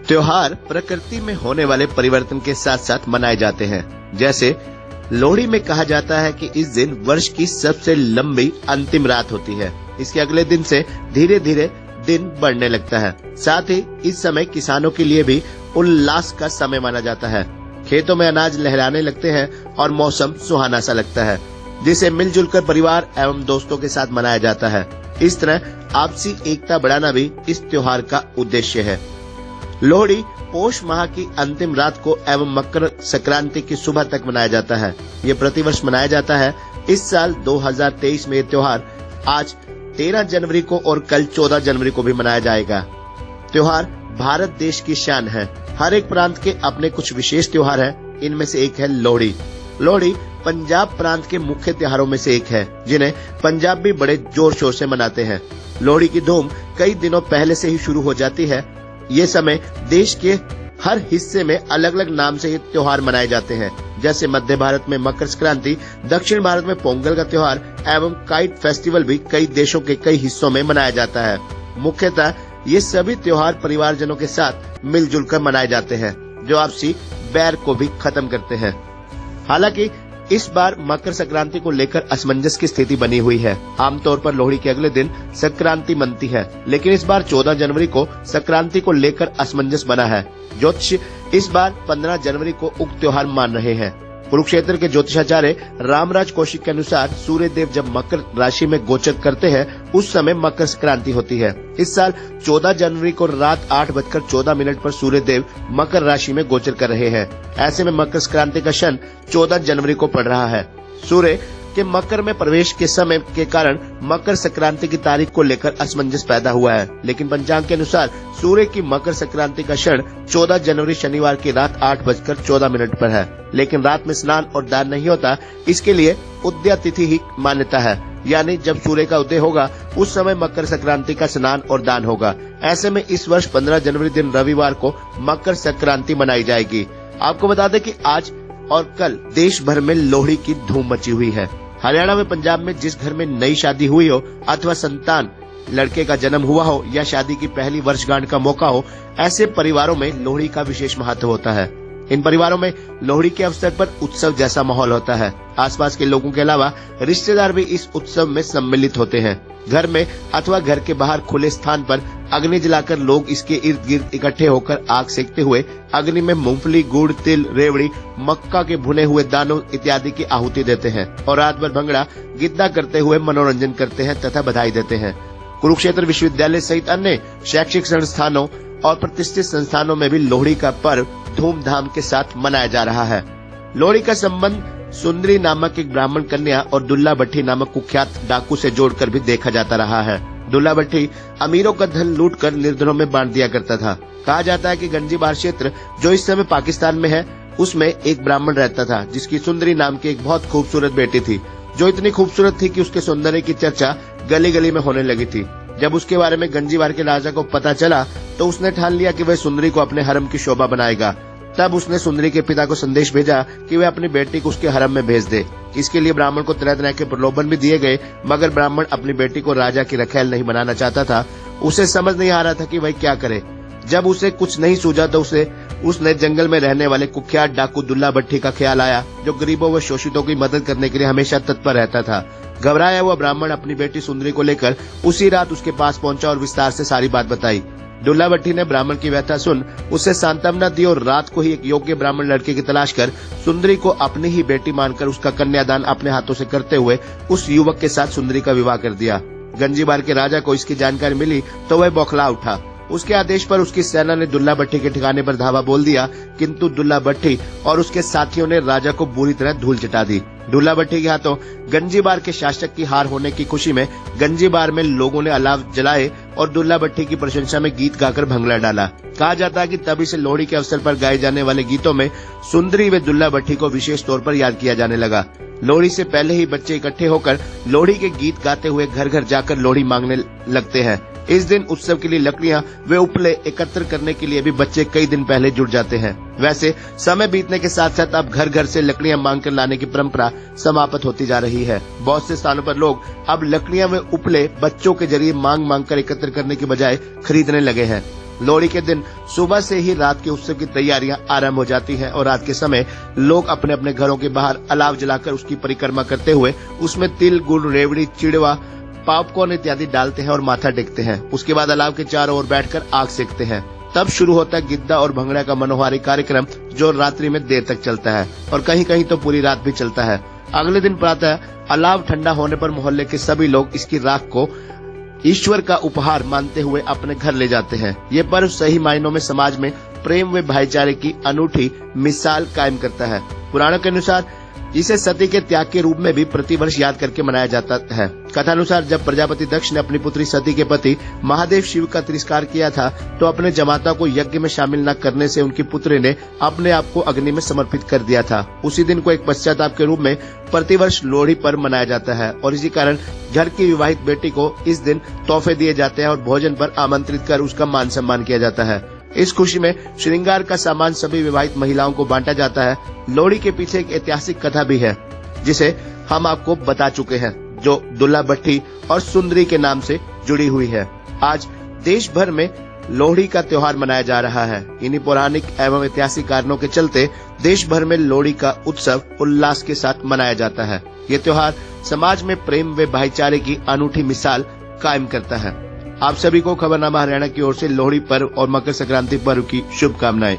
त्योहार प्रकृति में होने वाले परिवर्तन के साथ साथ मनाए जाते हैं। जैसे लोहड़ी में कहा जाता है कि इस दिन वर्ष की सबसे लंबी अंतिम रात होती है। इसके अगले दिन से धीरे धीरे दिन बढ़ने लगता है। साथ ही इस समय किसानों के लिए भी उल्लास का समय माना जाता है। खेतों में अनाज लहराने लगते हैं और मौसम सुहाना सा लगता है, जिसे मिलजुल कर परिवार एवं दोस्तों के साथ मनाया जाता है। इस तरह आपसी एकता बढ़ाना भी इस त्योहार का उद्देश्य है। लोहड़ी पोष माह की अंतिम रात को एवं मकर संक्रांति की सुबह तक मनाया जाता है। ये प्रतिवर्ष मनाया जाता है। इस साल 2023 में ये त्योहार आज 13 जनवरी को और कल 14 जनवरी को भी मनाया जाएगा। त्योहार भारत देश की शान है। हर एक प्रांत के अपने कुछ विशेष त्योहार हैं। इनमें से एक है लोहड़ी। लोहड़ी पंजाब प्रांत के मुख्य त्योहारों में से एक है, जिन्हें पंजाब भी बड़े जोर शोर से मनाते हैं। लोहड़ी की धूम कई दिनों पहले से ही शुरू हो जाती है। ये समय देश के हर हिस्से में अलग अलग नाम से ये त्योहार मनाए जाते हैं। जैसे मध्य भारत में मकर संक्रांति, दक्षिण भारत में पोंगल का त्योहार एवं काइट फेस्टिवल भी कई देशों के कई हिस्सों में मनाया जाता है। मुख्यतः ये सभी त्योहार परिवारजनों के साथ मिलजुल कर मनाए जाते हैं, जो आपसी बैर को भी खत्म करते हैं। हालांकि इस बार मकर संक्रांति को लेकर असमंजस की स्थिति बनी हुई है। आमतौर पर लोहड़ी के अगले दिन संक्रांति मनती है, लेकिन इस बार 14 जनवरी को संक्रांति को लेकर असमंजस बना है। ज्योतिष इस बार 15 जनवरी को उक्त त्योहार मान रहे हैं। कुरुक्षेत्र के ज्योतिषाचार्य रामराज कौशिक के अनुसार सूर्य देव जब मकर राशि में गोचर करते हैं, उस समय मकर संक्रांति होती है। इस साल 14 जनवरी को रात 8:14 पर सूर्य देव मकर राशि में गोचर कर रहे हैं। ऐसे में मकर संक्रांति का क्षण 14 जनवरी को पड़ रहा है। सूर्य के मकर में प्रवेश के समय के कारण मकर संक्रांति की तारीख को लेकर असमंजस पैदा हुआ है। लेकिन पंचांग के अनुसार सूर्य की मकर संक्रांति का क्षण 14 जनवरी शनिवार की रात 8:14 पर है। लेकिन रात में स्नान और दान नहीं होता। इसके लिए उदया तिथि ही मान्यता है, यानी जब सूर्य का उदय होगा उस समय मकर संक्रांति का स्नान और दान होगा। ऐसे में इस वर्ष 15 जनवरी दिन रविवार को मकर संक्रांति मनाई जाएगी। आपको बता दें कि आज और कल देश भर में लोहड़ी की धूम मची हुई है। हरियाणा में, पंजाब में जिस घर में नई शादी हुई हो अथवा संतान लड़के का जन्म हुआ हो या शादी की पहली वर्षगांठ का मौका हो, ऐसे परिवारों में लोहड़ी का विशेष महत्व होता है। इन परिवारों में लोहड़ी के अवसर पर उत्सव जैसा माहौल होता है। आसपास के लोगों के अलावा रिश्तेदार भी इस उत्सव में सम्मिलित होते हैं। घर में अथवा घर के बाहर खुले स्थान पर अग्नि जलाकर लोग इसके इर्द गिर्द इकट्ठे होकर आग सेकते हुए अग्नि में मूंगफली, गुड़, तिल, रेवड़ी, मक्का के भुने हुए दानों इत्यादि की आहुति देते हैं और रात भर भंगड़ा गिद्दा करते हुए मनोरंजन करते हैं तथा बधाई देते हैं। कुरुक्षेत्र विश्वविद्यालय सहित अन्य शैक्षिक संस्थानों और प्रतिष्ठित संस्थानों में भी लोहड़ी का पर्व धूमधाम के साथ मनाया जा रहा है। लोहड़ी का संबंध सुंदरी नामक एक ब्राह्मण कन्या और दुल्ला भट्टी नामक कुख्यात डाकू से जोड़कर भी देखा जाता रहा है। दुल्ला भट्टी अमीरों का धन लूटकर निर्धनों में बांट दिया करता था। कहा जाता है कि गंजीबार क्षेत्र, जो इस समय पाकिस्तान में है, उसमें एक ब्राह्मण रहता था जिसकी सुंदरी नाम की एक बहुत खूबसूरत बेटी थी, जो इतनी खूबसूरत थी कि उसके सौंदर्य की चर्चा गली गली में होने लगी थी। जब उसके बारे में गंजीबार के राजा को पता चला तो उसने ठान लिया कि वह सुंदरी को अपने हरम की शोभा बनाएगा। तब उसने सुंदरी के पिता को संदेश भेजा कि वह अपनी बेटी को उसके हरम में भेज दे। इसके लिए ब्राह्मण को तरह तरह के प्रलोभन भी दिए गए, मगर ब्राह्मण अपनी बेटी को राजा की रखैल नहीं बनाना चाहता था। उसे समझ नहीं आ रहा था कि वह क्या करे। जब उसे कुछ नहीं सूझा तो उसने जंगल में रहने वाले कुख्यात डाकू दुल्ला भट्टी का ख्याल आया, जो गरीबों व शोषितों की मदद करने के लिए हमेशा तत्पर रहता था। घबराया हुआ ब्राह्मण अपनी बेटी सुंदरी को लेकर उसी रात उसके पास पहुंचा और विस्तार से सारी बात बताई। दुल्ला भट्टी ने ब्राह्मण की व्यथा सुन उसे सांत्वना दी और रात को ही एक योग्य ब्राह्मण लड़के की तलाश कर सुंदरी को अपनी ही बेटी मानकर उसका कन्यादान अपने हाथों से करते हुए उस युवक के साथ सुंदरी का विवाह कर दिया। गंजीबार के राजा को इसकी जानकारी मिली तो वह बौखला उठा। उसके आदेश पर उसकी सेना ने दुल्ला भट्टी के ठिकाने पर धावा बोल दिया, किंतु दुल्ला भट्टी और उसके साथियों ने राजा को बुरी तरह धूल चटा दी। दुल्ला भट्टी के हाथों गंजीबार के शासक की हार होने की खुशी में गंजीबार में लोगों ने अलाव जलाए और दुल्ला भट्टी की प्रशंसा में गीत गाकर भंगड़ा डाला। कहा जाता है कि तभी से लोहड़ी के अवसर पर गाए जाने वाले गीतों में सुंदरी व दुल्ला भट्टी को विशेष तौर पर याद किया जाने लगा। लोहड़ी से पहले ही बच्चे इकट्ठे होकर लोहड़ी के गीत गाते हुए घर घर जाकर लोहड़ी मांगने लगते हैं। इस दिन उत्सव के लिए लकड़ियां व उपले एकत्र करने के लिए भी बच्चे कई दिन पहले जुट जाते हैं। वैसे समय बीतने के साथ साथ अब घर घर से लकड़ियां मांग कर लाने की परंपरा समाप्त होती जा रही है। बहुत से स्थानों पर लोग अब लकड़ियां व उपले बच्चों के जरिए मांग कर एकत्र करने की बजाय खरीदने लगे हैं। लोहड़ी के दिन सुबह से ही रात के उत्सव की तैयारियां आरंभ हो जाती हैं और रात के समय लोग अपने अपने घरों के बाहर अलाव जलाकर उसकी परिक्रमा करते हुए उसमें तिल, गुड़, रेवड़ी, चिड़वा, पॉपकॉर्न इत्यादि डालते हैं और माथा टेकते हैं। उसके बाद अलाव के चारों ओर बैठकर आग सेकते हैं। तब शुरू होता है गिद्दा और भंगड़ा का मनोहारी कार्यक्रम, जो रात्रि में देर तक चलता है और कहीं कहीं तो पूरी रात भी चलता है। अगले दिन प्रातः अलाव ठंडा होने पर मोहल्ले के सभी लोग इसकी राख को ईश्वर का उपहार मानते हुए अपने घर ले जाते हैं। ये पर्व सही मायनों में समाज में प्रेम व भाईचारे की अनूठी मिसाल कायम करता है। पुराणों के अनुसार इसे सती के त्याग के रूप में भी प्रतिवर्ष याद करके मनाया जाता है। कथानुसार जब प्रजापति दक्ष ने अपनी पुत्री सती के पति महादेव शिव का तिरस्कार किया था, तो अपने जमाता को यज्ञ में शामिल न करने से उनकी पुत्री ने अपने आप को अग्नि में समर्पित कर दिया था। उसी दिन को एक पश्चाताप के रूप में प्रतिवर्ष लोहड़ी पर्व मनाया जाता है और इसी कारण घर की विवाहित बेटी को इस दिन तोहफे दिए जाते हैं और भोजन पर आमंत्रित कर उसका मान सम्मान किया जाता है। इस खुशी में श्रृंगार का सामान सभी विवाहित महिलाओं को बांटा जाता है। लोहड़ी के पीछे एक ऐतिहासिक कथा भी है, जिसे हम आपको बता चुके हैं, जो दुल्ला भट्टी और सुंदरी के नाम से जुड़ी हुई है। आज देश भर में लोहड़ी का त्योहार मनाया जा रहा है। इन्हीं पौराणिक एवं ऐतिहासिक कारणों के चलते देश भर में लोहड़ी का उत्सव उल्लास के साथ मनाया जाता है। ये त्योहार समाज में प्रेम व भाईचारे की अनूठी मिसाल कायम करता है। आप सभी को खबरनामा हरियाणा की ओर से लोहड़ी पर्व और मकर संक्रांति पर्व की शुभकामनाएं।